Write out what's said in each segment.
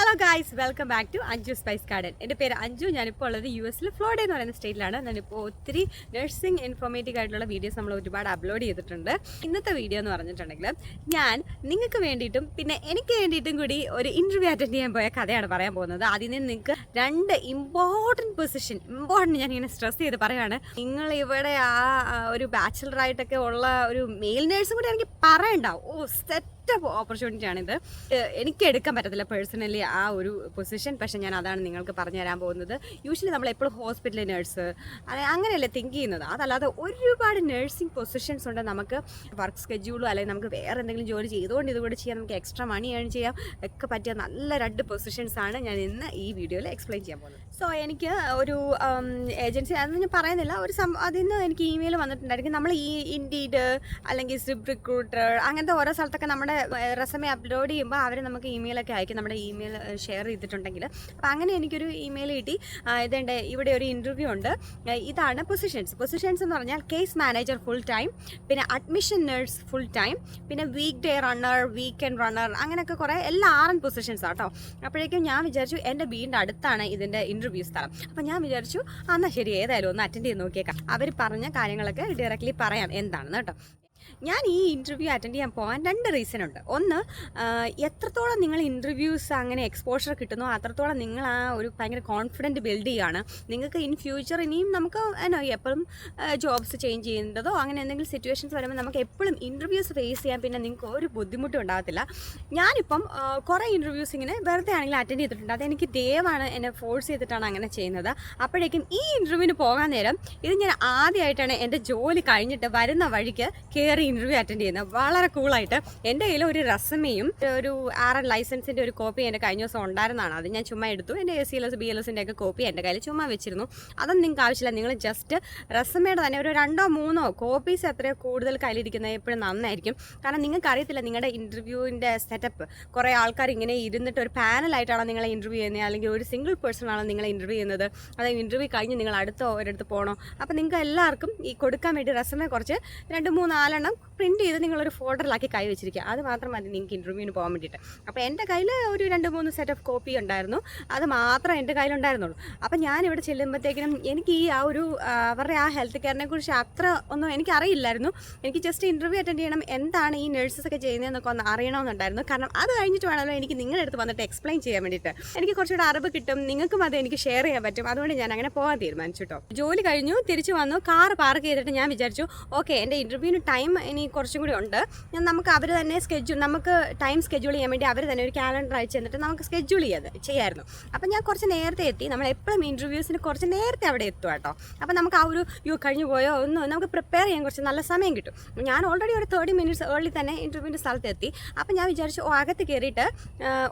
Hello guys, welcome back to Anju Spice Garden. എൻ്റെ പേര് അഞ്ജു. ഞാനിപ്പോൾ ഉള്ളത് യുഎസിൽ ഫ്ലോറിഡ എന്ന് പറയുന്ന സ്റ്റേറ്റിലാണ്. ഞാനിപ്പോൾ ഒത്തിരി നഴ്സിംഗ് ഇൻഫോർമേറ്റീവ് ആയിട്ടുള്ള വീഡിയോസ് നമ്മൾ ഒരുപാട് അപ്ലോഡ് ചെയ്തിട്ടുണ്ട്. ഇന്നത്തെ വീഡിയോ എന്ന് പറഞ്ഞിട്ടുണ്ടെങ്കിൽ ഞാൻ നിങ്ങൾക്ക് വേണ്ടിയിട്ടും പിന്നെ എനിക്ക് വേണ്ടിയിട്ടും കൂടി ഒരു ഇൻ്റർവ്യൂ അറ്റൻഡ് ചെയ്യാൻ പോയ കഥയാണ് പറയാൻ പോകുന്നത്. അതിൽ നിന്ന് നിങ്ങൾക്ക് രണ്ട് ഇമ്പോർട്ടൻറ്റ് ഞാനിങ്ങനെ സ്ട്രെസ് ചെയ്ത് പറയുകയാണ്. നിങ്ങൾ ഇവിടെ ഒരു ബാച്ചിലറായിട്ടൊക്കെ ഉള്ള ഒരു മെയിൽ നേഴ്സും കൂടി എനിക്ക് പറയണ്ടാവും. സെറ്റ് ഓപ്പർച്യൂണിറ്റിയാണിത്. എനിക്ക് എടുക്കാൻ പറ്റത്തില്ല പേഴ്സണലി ആ ഒരു പൊസിഷൻ. പക്ഷെ ഞാൻ അതാണ് നിങ്ങൾക്ക് പറഞ്ഞു തരാൻ പോകുന്നത്. യൂഷ്വലി നമ്മൾ എപ്പോഴും ഹോസ്പിറ്റൽ നേഴ്സ് അങ്ങനെയല്ലേ തിങ്ക് ചെയ്യുന്നത്. അതല്ലാതെ ഒരുപാട് നഴ്സിംഗ് പൊസിഷൻസ് ഉണ്ട്. നമുക്ക് വർക്ക് സ്കെഡ്യൂളോ അല്ലെങ്കിൽ നമുക്ക് വേറെ എന്തെങ്കിലും ജോലി ചെയ്തുകൊണ്ട് ഇതുകൂടെ ചെയ്യാൻ, നമുക്ക് എക്സ്ട്രാ മണി ഏൺ ചെയ്യാം ഒക്കെ പറ്റിയ നല്ല രണ്ട് പൊസിഷൻസ് ആണ് ഞാൻ ഇന്ന് ഈ വീഡിയോയിൽ എക്സ്പ്ലെയിൻ ചെയ്യാൻ പോകുന്നത്. സോ എനിക്ക് ഒരു ഏജൻസി അതൊന്നും ഞാൻ പറയുന്നില്ല, അതിൽ നിന്ന് എനിക്ക് ഇമെയിൽ വന്നിട്ടുണ്ടായിരിക്കും. നമ്മൾ ഈ ഇൻഡീഡ് അല്ലെങ്കിൽ സിപ്പ് റിക്രൂട്ടർ അങ്ങനത്തെ ഓരോ സ്ഥലത്തൊക്കെ നമ്മുടെ റെസ്യൂമെ അപ്ലോഡ് ചെയ്യുമ്പോൾ അവർ നമുക്ക് ഇമെയിലൊക്കെ അയക്കും, നമ്മുടെ ഇമെയിൽ ഷെയർ ചെയ്തിട്ടുണ്ടെങ്കിൽ. അപ്പോൾ അങ്ങനെ എനിക്കൊരു ഇമെയിൽ കിട്ടി. ഇതുണ്ട്, ഇവിടെ ഒരു ഇൻ്റർവ്യൂ ഉണ്ട്. ഇതാണ് പൊസിഷൻസ് എന്ന് പറഞ്ഞാൽ കേസ് മാനേജർ ഫുൾ ടൈം, പിന്നെ അഡ്മിഷൻ നേഴ്സ് ഫുൾ ടൈം, പിന്നെ week day runner, weekend runner, അങ്ങനെയൊക്കെ കുറേ എല്ലാ 6 പൊസിഷൻസ് ആട്ടോ. അപ്പോഴേക്കും ഞാൻ വിചാരിച്ചു എൻ്റെ വീടിൻ്റെ അടുത്താണ് ഇതിൻ്റെ ഇൻ്റർവ്യൂ സ്ഥലം. അപ്പോൾ ഞാൻ വിചാരിച്ചു എന്നാൽ ശരി, ഏതായാലും ഒന്ന് അറ്റൻഡ് ചെയ്ത് നോക്കിയേക്കാം. അവർ പറഞ്ഞ കാര്യങ്ങളൊക്കെ ഡയറക്റ്റ്ലി പറയാം എന്താണെന്ന് കേട്ടോ. ഞാൻ ഈ ഇൻ്റർവ്യൂ അറ്റൻഡ് ചെയ്യാൻ പോകാൻ 2 റീസൺ ഉണ്ട്. ഒന്ന്, എത്രത്തോളം നിങ്ങൾ ഇൻ്റർവ്യൂസ് അങ്ങനെ എക്സ്പോഷർ കിട്ടുന്നോ അത്രത്തോളം നിങ്ങൾ ആ ഒരു ഭയങ്കര കോൺഫിഡൻറ്റ് ബിൽഡ് ചെയ്യുകയാണ്. നിങ്ങൾക്ക് ഇൻ ഫ്യൂച്ചർ ഇനിയും നമുക്ക് എപ്പോഴും ജോബ്സ് ചേഞ്ച് ചെയ്യേണ്ടതോ അങ്ങനെ എന്തെങ്കിലും സിറ്റുവേഷൻസ് വരുമ്പോൾ നമുക്ക് എപ്പോഴും ഇൻ്റർവ്യൂസ് ഫേസ് ചെയ്യാൻ പിന്നെ നിങ്ങൾക്ക് ഒരു ബുദ്ധിമുട്ടും ഉണ്ടാകത്തില്ല. ഞാനിപ്പം കുറേ ഇൻ്റർവ്യൂസ് ഇങ്ങനെ വെറുതെ ആണെങ്കിലും അറ്റൻഡ് ചെയ്തിട്ടുണ്ട്. അതെനിക്ക് ദയവാണ് എന്നെ ഫോഴ്സ് ചെയ്തിട്ടാണ് അങ്ങനെ ചെയ്യുന്നത്. അപ്പോഴേക്കും ഈ ഇൻ്റർവ്യൂവിന് പോകാൻ നേരം ഇത് ഞാൻ ആദ്യമായിട്ടാണ് എൻ്റെ ജോലി കഴിഞ്ഞിട്ട് വരുന്ന വഴിക്ക് കയറി ഇൻ്റർവ്യൂ അറ്റൻഡ് ചെയ്യുന്നത്. വളരെ കൂളായിട്ട് എൻ്റെ കയ്യിൽ ഒരു റെസ്യൂമെയും ഒരു RN ലൈസൻസിൻ്റെ ഒരു കോപ്പി എൻ്റെ കഴിഞ്ഞ ദിവസം ഉണ്ടായിരുന്നതാണ്. അത് ഞാൻ ചുമ്മാ എടുത്തു. എൻ്റെ ACLS BLSൻ്റെ ഒക്കെ കോപ്പി എൻ്റെ കയ്യിൽ ചുമ്മാ വെച്ചിരുന്നു. അതൊന്നും നിങ്ങൾക്ക് ആവശ്യമില്ല. നിങ്ങൾ ജസ്റ്റ് റെസ്യൂമയുടെ തന്നെ ഒരു 2 or 3 കോപ്പീസ് എത്രയോ കൂടുതൽ കയ്യിലിരിക്കുന്നത് എപ്പോഴും നന്നായിരിക്കും. കാരണം നിങ്ങൾക്ക് അറിയത്തില്ല നിങ്ങളുടെ ഇൻ്റർവ്യൂവിൻ്റെ സെറ്റപ്പ്. കുറേ ആൾക്കാർ ഇങ്ങനെ ഇരുന്നിട്ട് ഒരു പാനലായിട്ടാണോ നിങ്ങളെ ഇൻ്റർവ്യൂ ചെയ്യുന്നത്, അല്ലെങ്കിൽ ഒരു സിംഗിൾ പേഴ്സൺ ആണോ നിങ്ങളെ ഇൻ്റർവ്യൂ ചെയ്യുന്നത്, അതായത് ഇൻ്റർവ്യൂ കഴിഞ്ഞ് നിങ്ങൾ അടുത്ത ഒരിടത്ത് പോകണോ. അപ്പോൾ നിങ്ങൾക്ക് എല്ലാവർക്കും ഈ കൊടുക്കാൻ വേണ്ടി റെസ്യൂമെ കുറച്ച് 2, 3, 4 പ്രിൻറ്റ് ചെയ്ത് നിങ്ങളൊരു ഫോൾഡറിലാക്കി കൈ വെച്ചിരിക്കുക. അത് മാത്രം മതി നിങ്ങൾക്ക് ഇൻ്റർവ്യൂവിന് പോകാൻ വേണ്ടിയിട്ട്. അപ്പോൾ എൻ്റെ കയ്യിൽ ഒരു 2, 3 സെറ്റ് ഓഫ് കോപ്പി ഉണ്ടായിരുന്നു. അത് മാത്രം എൻ്റെ കയ്യിലുണ്ടായിരുന്നുള്ളൂ. അപ്പോൾ ഞാനിവിടെ ചെല്ലുമ്പോഴത്തേക്കിനും എനിക്ക് ഈ ഒരു അവരുടെ ആ ഹെൽത്ത് കെയറിനെ കുറിച്ച് അത്ര ഒന്നും എനിക്കറിയില്ലായിരുന്നു. എനിക്ക് ജസ്റ്റ് ഇൻ്റർവ്യൂ അറ്റൻഡ് ചെയ്യണം, എന്താണ് ഈ നഴ്സസൊക്കെ ചെയ്യുന്നതെന്നൊക്കെ ഒന്ന് അറിയണമെന്നുണ്ടായിരുന്നു. കാരണം അത് കഴിഞ്ഞിട്ട് വേണമല്ലോ എനിക്ക് നിങ്ങളുടെ അടുത്ത് വന്നിട്ട് എക്സ്പ്ലെയിൻ ചെയ്യാൻ വേണ്ടിയിട്ട്. എനിക്ക് കുറച്ചുകൂടെ അറിവ് കിട്ടും, നിങ്ങൾക്കും അത് എനിക്ക് ഷെയർ ചെയ്യാൻ പറ്റും. അതുകൊണ്ട് ഞാൻ അങ്ങനെ പോകാൻ തീരുമാനിച്ചു കേട്ടോ. ജോലി കഴിഞ്ഞു, തിരിച്ചു വന്നു, കാർ പാർക്ക് ചെയ്തിട്ട് ഞാൻ വിചാരിച്ചു ഓക്കെ എൻ്റെ ഇൻ്റർവ്യൂവിന് ടൈം ഇനി കുറച്ചും കൂടി ഉണ്ട്. നമുക്ക് അവർ തന്നെ നമുക്ക് ടൈം സ്കെഡ്യൂൾ ചെയ്യാൻ വേണ്ടി അവർ തന്നെ ഒരു കാലണ്ടർ അയച്ചു തന്നിട്ട് നമുക്ക് സ്കെഡ്യൂൾ ചെയ്യാമായിരുന്നു. അപ്പം ഞാൻ കുറച്ച് നേരത്തെ എത്തി. നമ്മൾ എപ്പോഴും ഇൻ്റർവ്യൂസിന് കുറച്ച് നേരത്തെ അവിടെ എത്തുക കേട്ടോ. അപ്പം നമുക്ക് ആ ഒരു കഴിഞ്ഞു പോയോ ഒന്ന് നമുക്ക് പ്രിപ്പയർ ചെയ്യാൻ കുറച്ച് നല്ല സമയം കിട്ടും. ഞാൻ ഓൾറെഡി ഒരു 30 minutes ഏർലി തന്നെ ഇൻ്റർവ്യൂവിൻ്റെ സ്ഥലത്ത് എത്തി. അപ്പം ഞാൻ വിചാരിച്ചു അകത്ത് കയറിയിട്ട്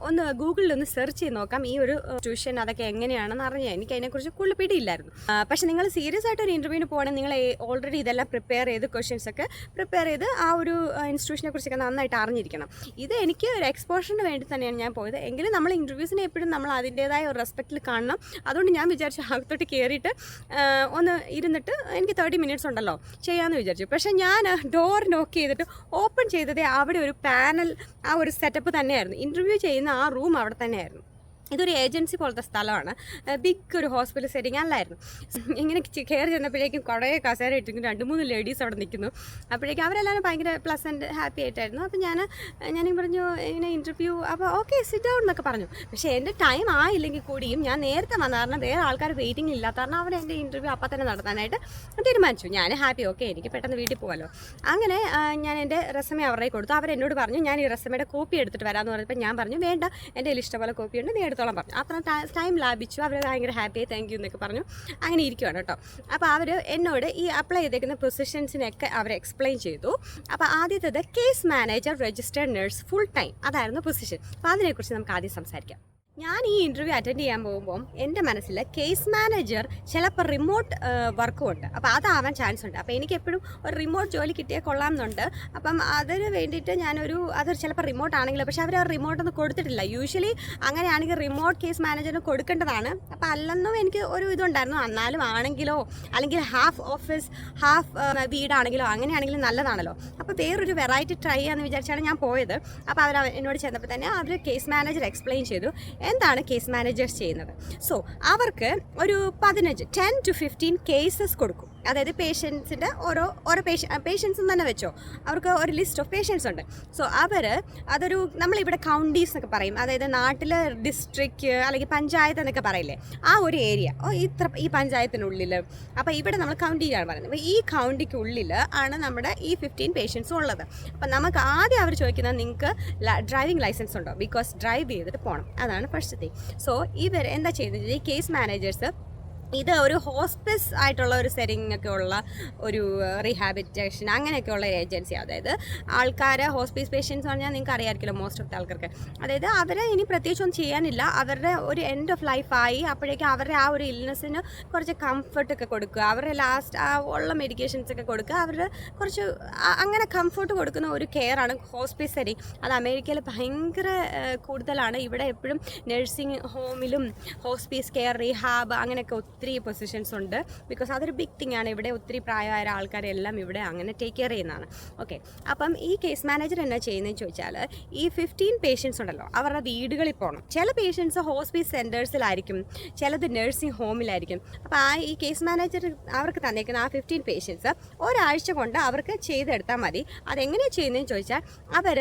ഒന്ന് ഗൂഗിളിൽ ഒന്ന് സെർച്ച് ചെയ്ത് നോക്കാം ഈ ഒരു ട്യൂഷൻ അതൊക്കെ എങ്ങനെയാണെന്ന് അറിഞ്ഞാൽ. എനിക്ക് അതിനെക്കുറിച്ച് കൂടുതൽ പിടിയില്ലായിരുന്നു. പക്ഷേ നിങ്ങൾ സീരിയസ് ആയിട്ട് ഒരു ഇൻ്റർവ്യൂവിന് പോകണമെങ്കിൽ നിങ്ങൾ ഓൾറെഡി ഇതെല്ലാം പ്രിപ്പയർ ചെയ്ത് ക്വസ്റ്റ്യൻസൊക്കെ പ്രിപ്പയർ ചെയ്ത് ആ ഒരു ഇൻസ്റ്റിറ്റ്യൂഷനെ കുറിച്ചൊക്കെ നന്നായിട്ട് അറിഞ്ഞിരിക്കണം. ഇത് എനിക്ക് ഒരു എക്സ്പോഷറിന് വേണ്ടി തന്നെയാണ് ഞാൻ പോയത്. എങ്കിലും നമ്മൾ ഇൻ്റർവ്യൂസിനെ എപ്പോഴും നമ്മൾ അതിൻ്റേതായ ഒരു റെസ്പെക്റ്റിൽ കാണണം. അതുകൊണ്ട് ഞാൻ വിചാരിച്ചു അകത്തോട്ട് കയറിയിട്ട് ഒന്ന് ഇരുന്നിട്ട് എനിക്ക് 30 minutes ഉണ്ടല്ലോ ചെയ്യാമെന്ന് വിചാരിച്ചു. പക്ഷേ ഞാൻ ഡോർ നോക്ക് ചെയ്തിട്ട് ഓപ്പൺ ചെയ്തതേ അവിടെ ഒരു പാനൽ ആ ഒരു സെറ്റപ്പ് തന്നെയായിരുന്നു. ഇൻ്റർവ്യൂ ചെയ്യുന്ന ആ റൂം അവിടെ തന്നെയായിരുന്നു. ഇതൊരു ഏജൻസി പോലത്തെ സ്ഥലമാണ്, ബിഗ് ഒരു ഹോസ്പിറ്റൽ സെറ്റിംഗ് അല്ലായിരുന്നു. ഇങ്ങനെ കയറി ചെന്നപ്പോഴേക്കും കുറേ കസേര ഇട്ടിരിക്കുന്നു, 2-3 ലേഡീസ് അവിടെ നിൽക്കുന്നു. അപ്പോഴേക്കും അവരെല്ലാവരും ഭയങ്കര പ്ലസൻറ്റ് ഹാപ്പി ആയിട്ടായിരുന്നു. അപ്പോൾ ഞാൻ പറഞ്ഞു ഇങ്ങനെ ഇൻ്റർവ്യൂ, അപ്പോൾ ഓക്കെ സിറ്റ് ഡൗൺ എന്നൊക്കെ പറഞ്ഞു. പക്ഷേ എൻ്റെ ടൈം ആയില്ലെങ്കിൽ കൂടിയും ഞാൻ നേരത്തെ വന്ന കാരണം വേറെ ആൾക്കാർ വെയിറ്റിംഗ് ഇല്ലാത്ത കാരണം അവർ എൻ്റെ ഇൻ്റർവ്യൂ അപ്പം തന്നെ നടത്താനായിട്ട് തീരുമാനിച്ചു. ഞാൻ ഹാപ്പി, ഓക്കെ എനിക്ക് പെട്ടെന്ന് വീട്ടിൽ പോകാമല്ലോ. അങ്ങനെ ഞാൻ എൻ്റെ റെസ്യൂമെ അവരുടെ കൊടുത്തു. അവരെന്നോട് പറഞ്ഞു ഞാൻ ഈ റെസ്യൂമയുടെ കോപ്പി എടുത്തിട്ട് വരാമെന്ന് പറഞ്ഞപ്പോൾ ഞാൻ പറഞ്ഞു വേണ്ട, എൻ്റെ കയ്യിൽ ഇഷ്ടംപോലെ കോപ്പിയുണ്ട്, നീ എടുത്തോളം പറഞ്ഞു. അത്ര ടൈം ലാഭിച്ചു. അവർ ഭയങ്കര ഹാപ്പി, താങ്ക് യു എന്നൊക്കെ പറഞ്ഞു. അങ്ങനെ ഇരിക്കുകയാണ് കേട്ടോ. അപ്പോൾ അവർ എന്നോട് ഈ അപ്ലൈ ചെയ്തേക്കുന്ന പൊസിഷൻസിനൊക്കെ അവർ എക്സ്പ്ലെയിൻ ചെയ്തു. അപ്പോൾ ആദ്യത്തേത് case manager registered nurse full time, അതായിരുന്നു പൊസിഷൻ. അപ്പോൾ അതിനെക്കുറിച്ച് നമുക്ക് ആദ്യം സംസാരിക്കാം. ഞാൻ ഈ ഇൻ്റർവ്യൂ അറ്റൻഡ് ചെയ്യാൻ പോകുമ്പോൾ എൻ്റെ മനസ്സിൽ കേസ് മാനേജർ ചിലപ്പോൾ റിമോട്ട് വർക്കും ഉണ്ട്. അപ്പോൾ അതാവാൻ ചാൻസ് ഉണ്ട്. അപ്പോൾ എനിക്ക് എപ്പോഴും ഒരു റിമോട്ട് ജോലി കിട്ടിയാൽ കൊള്ളാമെന്നുണ്ട്. അപ്പം അതിന് വേണ്ടിയിട്ട് അതൊരു ചിലപ്പോൾ റിമോട്ട് ആണെങ്കിലും, പക്ഷേ അവർ ആ റിമോട്ടൊന്നും കൊടുത്തിട്ടില്ല. യൂഷ്വലി അങ്ങനെയാണെങ്കിൽ റിമോട്ട് കേസ് മാനേജറിന് കൊടുക്കേണ്ടതാണ്. അപ്പോൾ അല്ലെന്നും എനിക്ക് ഒരു ഇതുണ്ടായിരുന്നു. എന്നാലും ആണെങ്കിലോ അല്ലെങ്കിൽ ഹാഫ് ഓഫീസ് ഹാഫ് വീടാണെങ്കിലോ അങ്ങനെയാണെങ്കിലും നല്ലതാണല്ലോ. അപ്പോൾ വേറൊരു വെറൈറ്റി ട്രൈ ചെയ്യാമെന്ന് വിചാരിച്ചാണ് ഞാൻ പോയത്. അപ്പോൾ എന്നോട് ചെന്നപ്പോൾ തന്നെ അവർ കേസ് മാനേജർ എക്സ്പ്ലെയിൻ ചെയ്തു എന്താണ് കേസ് മാനേജേഴ്സ് ചെയ്യുന്നത്? സോ അവർക്ക് ഒരു 10 to 15 കേസസ് കൊടുക്കും. അതായത് പേഷ്യൻസിൻ്റെ ഓരോ പേഷ്യൻസ് തന്നെ വെച്ചോ, അവർക്ക് ഒരു ലിസ്റ്റ് ഓഫ് പേഷ്യൻസ് ഉണ്ട്. സോ അതൊരു നമ്മളിവിടെ കൗണ്ടീസ് എന്നൊക്കെ പറയും, അതായത് നാട്ടിൽ ഡിസ്ട്രിക്റ്റ് അല്ലെങ്കിൽ പഞ്ചായത്ത് എന്നൊക്കെ പറയില്ലേ, ആ ഒരു ഏരിയ ഈ പഞ്ചായത്തിനുള്ളിൽ. അപ്പോൾ ഇവിടെ നമ്മൾ കൗണ്ടിയാണ് പറയുന്നത്. അപ്പോൾ ഈ കൗണ്ടിക്കുള്ളിൽ ആണ് നമ്മുടെ ഈ 15 പേഷ്യൻസും ഉള്ളത്. അപ്പം നമുക്ക് ആദ്യം അവർ ചോദിക്കുന്നത് നിങ്ങൾക്ക് ഡ്രൈവിംഗ് ലൈസൻസ് ഉണ്ടോ, ബിക്കോസ് ഡ്രൈവ് ചെയ്തിട്ട് പോകണം. അതാണ് ഫസ്റ്റ് തിങ്. സോ ഇവർ എന്താ ചെയ്യുന്നത്, ഈ കേസ് മാനേജേഴ്സ് ഇത് ഒരു ഹോസ്പിസ് ആയിട്ടുള്ള ഒരു സെറ്റിംഗ് ഒക്കെ ഉള്ള ഒരു റീഹാബിറ്റേഷൻ അങ്ങനെയൊക്കെയുള്ള ഒരു ഏജൻസി. അതായത് ആൾക്കാർ ഹോസ്പിസ് പേഷ്യൻസ് പറഞ്ഞാൽ നിങ്ങൾക്ക് അറിയാമായിരിക്കുമല്ലോ, മോസ്റ്റ് ഓഫ് ദ ആൾക്കാർക്ക്. അതായത് അവരെ ഇനി പ്രത്യേകിച്ചൊന്നും ചെയ്യാനില്ല, അവരുടെ ഒരു എൻഡ് ഓഫ് ലൈഫായി, അപ്പോഴേക്കും അവരുടെ ആ ഒരു ഇൽനെസ്സിന് കുറച്ച് കംഫർട്ടൊക്കെ കൊടുക്കുക, അവരുടെ ലാസ്റ്റ് ആ ഉള്ള മെഡിക്കേഷൻസ് ഒക്കെ കൊടുക്കുക, അവരുടെ കുറച്ച് അങ്ങനെ കംഫർട്ട് കൊടുക്കുന്ന ഒരു കെയർ ആണ് ഹോസ്പിസ് സെറ്റിംഗ്. അത് അമേരിക്കയിൽ ഭയങ്കര കൂടുതലാണ്. ഇവിടെ എപ്പോഴും നഴ്സിംഗ് ഹോമിലും ഹോസ്പിസ് കെയർ, റീഹാബ് അങ്ങനെയൊക്കെ ഒത്തിരി പൊസിഷൻസ് ഉണ്ട്. ബിക്കോസ് അതൊരു ബിഗ് തിങ് ആണ്. ഇവിടെ ഒത്തിരി പ്രായമായ ആൾക്കാരെല്ലാം ഇവിടെ അങ്ങനെ ടേക്ക് കെയർ ചെയ്യുന്നതാണ്. ഓക്കെ, അപ്പം ഈ കേസ് മാനേജർ എന്നാ ചെയ്യുന്നതെന്ന് ചോദിച്ചാൽ, ഈ 15 പേഷ്യൻസ് ഉണ്ടല്ലോ, അവരുടെ വീടുകളിൽ പോകണം. ചില പേഷ്യൻസ് ഹോസ്പിസ് സെൻറ്റേഴ്സിലായിരിക്കും, ചിലത് നഴ്സിംഗ് ഹോമിലായിരിക്കും. അപ്പോൾ ഈ കേസ് മാനേജർ അവർക്ക് തന്നേക്കുന്ന ആ 15 പേഷ്യൻസ് ഒരാഴ്ച കൊണ്ട് അവർക്ക് ചെയ്തെടുത്താൽ മതി. അതെങ്ങനെയാണ് ചെയ്യുന്നതെന്ന് ചോദിച്ചാൽ, അവർ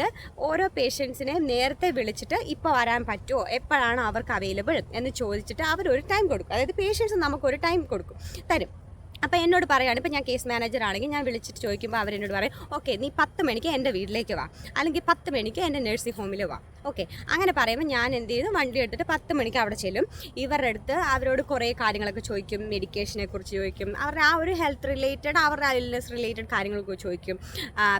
ഓരോ പേഷ്യൻസിനെ നേരത്തെ വിളിച്ചിട്ട് ഇപ്പോൾ വരാൻ പറ്റുമോ, എപ്പോഴാണ് അവർക്ക് അവൈലബിൾ എന്ന് ചോദിച്ചിട്ട് അവരൊരു ടൈം കൊടുക്കും. അതായത് പേഷ്യൻസ് നമുക്കൊരു ടൈം തരും. അപ്പോൾ എന്നോട് പറയുകയാണ്, ഇപ്പോൾ ഞാൻ കേസ് മാനേജർ ആണെങ്കിൽ ഞാൻ വിളിച്ചിട്ട് ചോദിക്കുമ്പോൾ അവരെന്നോട് പറയും, ഓക്കെ നീ 10 മണിക്ക് എൻ്റെ വീട്ടിലേക്ക് വാ, അല്ലെങ്കിൽ 10 മണിക്ക് എൻ്റെ നഴ്സിംഗ് ഹോമിൽ വാ. ഓക്കെ, അങ്ങനെ പറയുമ്പോൾ ഞാൻ എന്ത് ചെയ്തു, വണ്ടി എടുത്തിട്ട് 10 മണിക്ക് അവിടെ ചെല്ലും. ഇവരുടെ അടുത്ത് അവരോട് കുറേ കാര്യങ്ങളൊക്കെ ചോദിക്കും, മെഡിക്കേഷനെ കുറിച്ച് ചോദിക്കും, അവരുടെ ആ ഒരു ഹെൽത്ത് റിലേറ്റഡ്, അവരുടെ ഇൽനെസ് റിലേറ്റഡ് കാര്യങ്ങളൊക്കെ ചോദിക്കും.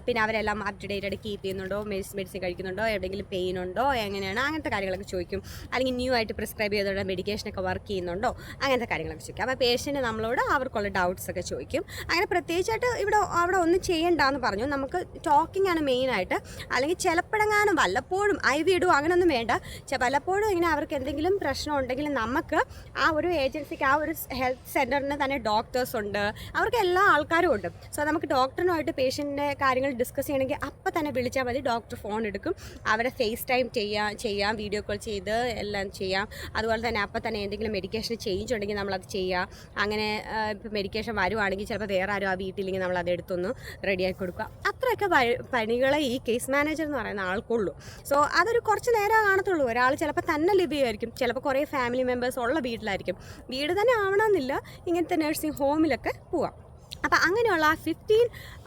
പിന്നെ അവരെല്ലാം അപ് ടു ഡേറ്റ് ആയിട്ട് കീപ്പ് ചെയ്യുന്നുണ്ടോ, മെഡിസിൻ കഴിക്കുന്നുണ്ടോ, എവിടെയെങ്കിലും പെയിൻ ഉണ്ടോ, എങ്ങനെയാണ്, അങ്ങനത്തെ കാര്യങ്ങളൊക്കെ ചോദിക്കും. അല്ലെങ്കിൽ ന്യൂ ആയിട്ട് പ്രിസ്ക്രൈബ് ചെയ്തോടെ മെഡിക്കേഷനൊക്കെ വർക്ക് ചെയ്യുന്നുണ്ടോ, അങ്ങനത്തെ കാര്യങ്ങളൊക്കെ ചോദിക്കും. അപ്പോൾ പേഷ്യൻ്റ് നമ്മളോട് അവർക്കുള്ള ഡൗട്ട്സ് ഒക്കെ ചോദിക്കും. അങ്ങനെ പ്രത്യേകിച്ചായിട്ട് അവിടെ ഒന്നും ചെയ്യണ്ടെന്ന് പറഞ്ഞു. നമുക്ക് ടോക്കിംഗ് ആണ് മെയിനായിട്ട്. അല്ലെങ്കിൽ ചിലപ്പോഴെങ്ങാനും വല്ലപ്പോഴും IV ഇടും, അങ്ങനെയൊന്നും വേണ്ട. പലപ്പോഴും ഇങ്ങനെ അവർക്ക് എന്തെങ്കിലും പ്രശ്നം ഉണ്ടെങ്കിൽ നമുക്ക് ആ ഒരു ഏജൻസിക്ക്, ആ ഒരു ഹെൽത്ത് സെൻറ്ററിന് തന്നെ ഡോക്ടേഴ്സ് ഉണ്ട്, അവർക്ക് എല്ലാ ആൾക്കാരും ഉണ്ട്. സോ നമുക്ക് ഡോക്ടറിനുമായിട്ട് പേഷ്യൻറ്റിൻ്റെ കാര്യങ്ങൾ ഡിസ്കസ് ചെയ്യണമെങ്കിൽ അപ്പം തന്നെ വിളിച്ചാൽ മതി. ഡോക്ടർ ഫോൺ എടുക്കും, അവരെ ഫേസ് ടൈം ചെയ്യാം, വീഡിയോ കോൾ ചെയ്ത് എല്ലാം ചെയ്യാം. അതുപോലെ തന്നെ അപ്പം തന്നെ എന്തെങ്കിലും മെഡിക്കേഷൻ ചേഞ്ച് ഉണ്ടെങ്കിൽ നമ്മളത് ചെയ്യാം. അങ്ങനെ ഇപ്പോൾ മെഡിക്കേഷൻ വരുവാണെങ്കിൽ ചിലപ്പോൾ വേറെ ആരും ആ വീട്ടിലില്ലെങ്കിൽ നമ്മൾ അത് എടുത്തൊന്ന് റെഡിയാക്കി കൊടുക്കുക. അത്രയൊക്കെ പണികളെ ഈ കേസ് മാനേജർ എന്ന് പറയുന്ന ആൾക്കുള്ളൂ. സോ അതൊരു കുറച്ച് നേരം കാണത്തുള്ളൂ. ഒരാൾ ചിലപ്പോൾ തന്നെ ലിവ് ചെയ്യുമായിരിക്കും, ചിലപ്പോൾ കുറേ ഫാമിലി മെമ്പേഴ്സ് ഉള്ള വീട്ടിലായിരിക്കും. വീട് തന്നെ ആവണമെന്നില്ല, ഇങ്ങനത്തെ നഴ്സിംഗ് ഹോമിലൊക്കെ പോവാം. അപ്പോൾ അങ്ങനെയുള്ള ആ 15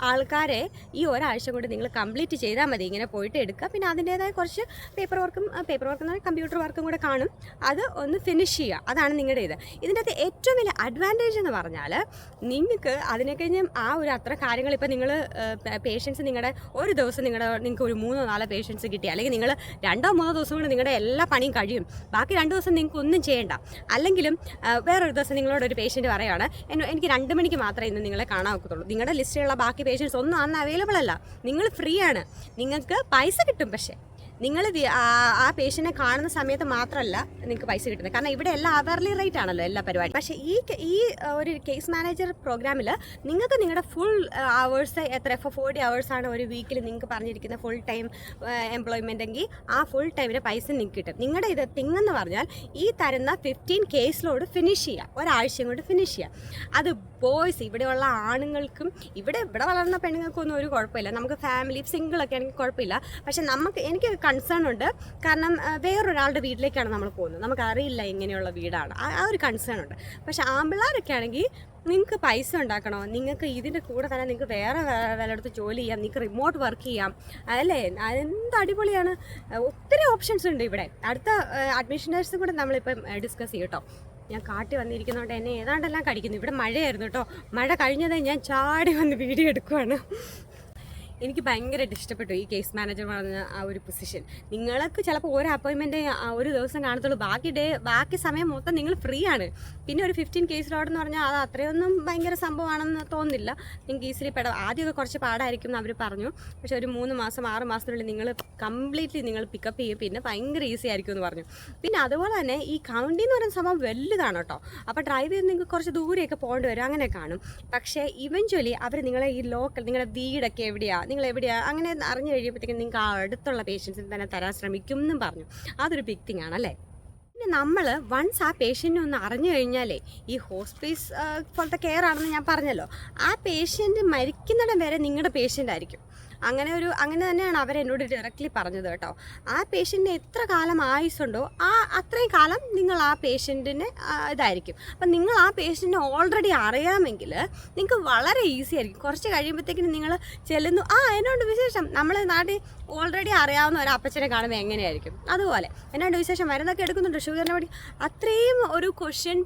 ആൾക്കാരെ ഈ ഒരാഴ്ച കൊണ്ട് നിങ്ങൾ കംപ്ലീറ്റ് ചെയ്താൽ മതി. ഇങ്ങനെ പോയിട്ട് എടുക്കുക. പിന്നെ അതിൻ്റേതായ കുറച്ച് പേപ്പർ വർക്കും കമ്പ്യൂട്ടർ വർക്കും കൂടെ കാണും, അത് ഒന്ന് ഫിനിഷ് ചെയ്യുക. അതാണ് നിങ്ങളുടെ ഇതിൻ്റെ അകത്ത് ഏറ്റവും വലിയ അഡ്വാൻറ്റേജ് എന്ന് പറഞ്ഞാൽ, നിങ്ങൾക്ക് അതിനെ കഴിഞ്ഞ് ആ ഒരു അത്ര കാര്യങ്ങൾ, ഇപ്പോൾ നിങ്ങൾ പേഷ്യൻസ് നിങ്ങളുടെ ഒരു ദിവസം നിങ്ങൾക്ക് ഒരു 3-4 പേഷ്യൻസ് കിട്ടി, അല്ലെങ്കിൽ നിങ്ങൾ 2-3 ദിവസം കൊണ്ട് നിങ്ങളുടെ എല്ലാ പണിയും കഴിയും, ബാക്കി 2 ദിവസം നിങ്ങൾക്ക് ഒന്നും ചെയ്യേണ്ട. അല്ലെങ്കിലും വേറൊരു ദിവസം നിങ്ങളോടൊരു പേഷ്യൻറ്റ് പറയുകയാണ്, എനിക്ക് 2 മണിക്ക് മാത്രമേ ഇന്ന് നിങ്ങളെ കാണാൻ ഒക്കത്തുള്ളൂ, നിങ്ങളുടെ ലിസ്റ്റിലുള്ള ബാക്കി പേഷ്യൻസ് ഒന്നും അന്ന് അവൈലബിൾ അല്ല, നിങ്ങൾ ഫ്രീ ആണ്, നിങ്ങൾക്ക് പൈസ കിട്ടും. പക്ഷേ നിങ്ങൾ ആ പേഷ്യൻറ്റിനെ കാണുന്ന സമയത്ത് മാത്രമല്ല നിങ്ങൾക്ക് പൈസ കിട്ടുന്നത്. കാരണം ഇവിടെ എല്ലാം അവർലി റേറ്റ് ആണല്ലോ എല്ലാ പരിപാടി. പക്ഷേ ഈ ഒരു കേസ് മാനേജർ പ്രോഗ്രാമിൽ നിങ്ങൾക്ക് നിങ്ങളുടെ ഫുൾ അവേഴ്സ് എത്ര 40 അവേഴ്സാണ് ഒരു വീക്കിൽ നിങ്ങൾക്ക് പറഞ്ഞിരിക്കുന്ന ഫുൾ ടൈം എംപ്ലോയ്മെൻ്റ് എങ്കിൽ ആ ഫുൾ ടൈമിൻ്റെ പൈസ നിങ്ങൾക്ക് കിട്ടും. നിങ്ങളുടെ തിങ്ങെന്ന് പറഞ്ഞാൽ ഈ തരുന്ന 15 കേസിലോട് ഫിനിഷ് ചെയ്യുക, ഒരാഴ്ചയും കൊണ്ട് ഫിനിഷ് ചെയ്യുക. അത് ബോയ്സ്, ഇവിടെയുള്ള ആണുങ്ങൾക്കും ഇവിടെ വളർന്ന പെണ്ണുങ്ങൾക്കൊന്നും ഒരു കുഴപ്പമില്ല. നമുക്ക് ഫാമിലി സിംഗിളൊക്കെ ആണെങ്കിൽ കുഴപ്പമില്ല. പക്ഷെ എനിക്ക് കൺസേൺ ഉണ്ട്. കാരണം വേറൊരാളുടെ വീട്ടിലേക്കാണ് നമ്മൾ പോകുന്നത്, നമുക്കറിയില്ല എങ്ങനെയുള്ള വീടാണ്, ആ ഒരു കൺസേൺ ഉണ്ട്. പക്ഷെ ആമ്പിള്ളേരൊക്കെ ആണെങ്കിൽ നിങ്ങൾക്ക് പൈസ ഉണ്ടാക്കണോ, നിങ്ങൾക്ക് ഇതിൻ്റെ കൂടെ തന്നെ നിങ്ങൾക്ക് വേറെ വല്ലയിടത്ത് ജോലി ചെയ്യാം, നിങ്ങൾക്ക് റിമോട്ട് വർക്ക് ചെയ്യാം, അല്ലേ? എന്ത് അടിപൊളിയാണ്. ഒത്തിരി ഓപ്ഷൻസ് ഉണ്ട് ഇവിടെ. അടുത്ത അഡ്മിഷനേഴ്സും കൂടെ നമ്മളിപ്പം ഡിസ്കസ് ചെയ്യും കേട്ടോ. ഞാൻ കാട്ടി വന്നിരിക്കുന്നതുകൊണ്ട് എന്നെ ഏതാണ്ടെല്ലാം കടിക്കുന്നു. ഇവിടെ മഴയായിരുന്നു കേട്ടോ. മഴ കഴിഞ്ഞത് ഞാൻ ചാടി വന്ന് വീഡിയോ എടുക്കുവാണ്. എനിക്ക് ഭയങ്കരമായിട്ട് ഇഷ്ടപ്പെട്ടു ഈ കേസ് മാനേജർ പറഞ്ഞ ആ ഒരു പൊസിഷൻ. നിങ്ങൾക്ക് ചിലപ്പോൾ ഒരു അപ്പോയിൻമെൻറ്റ് ഒരു ദിവസം കാണത്തുള്ളൂ, ബാക്കി സമയം മൊത്തം നിങ്ങൾ ഫ്രീ ആണ്. പിന്നെ ഒരു 15 കേസ് ലോഡ് എന്ന് പറഞ്ഞാൽ അത് അത്രയൊന്നും ഭയങ്കര സംഭവമാണെന്ന് തോന്നുന്നില്ല. നിങ്ങൾക്ക് ഈസിലി ആദ്യമൊക്കെ കുറച്ച് പാടായിരിക്കും എന്ന് അവർ പറഞ്ഞു. പക്ഷേ ഒരു 3 മാസം 6 മാസത്തിനുള്ളിൽ നിങ്ങൾ കംപ്ലീറ്റ്ലി നിങ്ങൾ പിക്കപ്പ് ചെയ്യും, പിന്നെ ഭയങ്കര ഈസി ആയിരിക്കും എന്ന് പറഞ്ഞു. പിന്നെ അതുപോലെ തന്നെ ഈ കൗണ്ടി എന്ന് പറയുന്ന സംഭവം വലുതാണ് കേട്ടോ. അപ്പോൾ ഡ്രൈവ് ചെയ്ത് നിങ്ങൾക്ക് കുറച്ച് ദൂരെയൊക്കെ പോകേണ്ടി വരും, അങ്ങനെ കാണും. പക്ഷേ ഇവഞ്ച്വലി അവർ നിങ്ങളെ ഈ ലോക്കൽ, നിങ്ങളുടെ വീടൊക്കെ എവിടെയാണ്, നിങ്ങൾ എവിടെയാണ്, അങ്ങനെ അറിഞ്ഞു കഴിയുമ്പോഴത്തേക്കും നിങ്ങൾക്ക് ആ അടുത്തുള്ള പേഷ്യൻസിന് തന്നെ തരാൻ ശ്രമിക്കും എന്നും പറഞ്ഞു. അതൊരു ബിഗ് തിങ് ആണല്ലേ. പിന്നെ നമ്മൾ വൺസ് ആ പേഷ്യൻറ്റിനെ ഒന്ന് അറിഞ്ഞു കഴിഞ്ഞാലേ ഈ ഹോസ്പീസ് പോലത്തെ കെയർ ആണെന്ന് ഞാൻ പറഞ്ഞല്ലോ, ആ പേഷ്യൻറ്റ് മരിക്കുന്നിടം വരെ നിങ്ങളുടെ പേഷ്യൻ്റ് ആയിരിക്കും. അങ്ങനെ തന്നെയാണ് അവരെന്നോട് ഡയറക്റ്റ്ലി പറഞ്ഞത് കേട്ടോ. ആ പേഷ്യൻറ്റിന് എത്ര കാലം ആയുസ്സുണ്ടോ അത്രയും കാലം നിങ്ങൾ ആ പേഷ്യൻറ്റിന് ഇതായിരിക്കും. അപ്പം നിങ്ങൾ ആ പേഷ്യൻറ്റിനെ ഓൾറെഡി അറിയാമെങ്കിൽ നിങ്ങൾക്ക് വളരെ ഈസി ആയിരിക്കും. കുറച്ച് കഴിയുമ്പോഴത്തേക്കിനും നിങ്ങൾ ചെല്ലുന്നു, എന്നോട് വിശേഷം, നമ്മൾ നാട്ടിൽ ഓൾറെഡി അറിയാവുന്ന ഒരു അപ്പച്ചനെ കാണുമ്പോൾ എങ്ങനെയായിരിക്കും അതുപോലെ എന്നോട് വിശേഷം, മരുന്നൊക്കെ എടുക്കുന്നുണ്ട്, ഷുഗറിനെ പറ്റി അത്രയും ഒരു ക്വസ്റ്റ്യൻ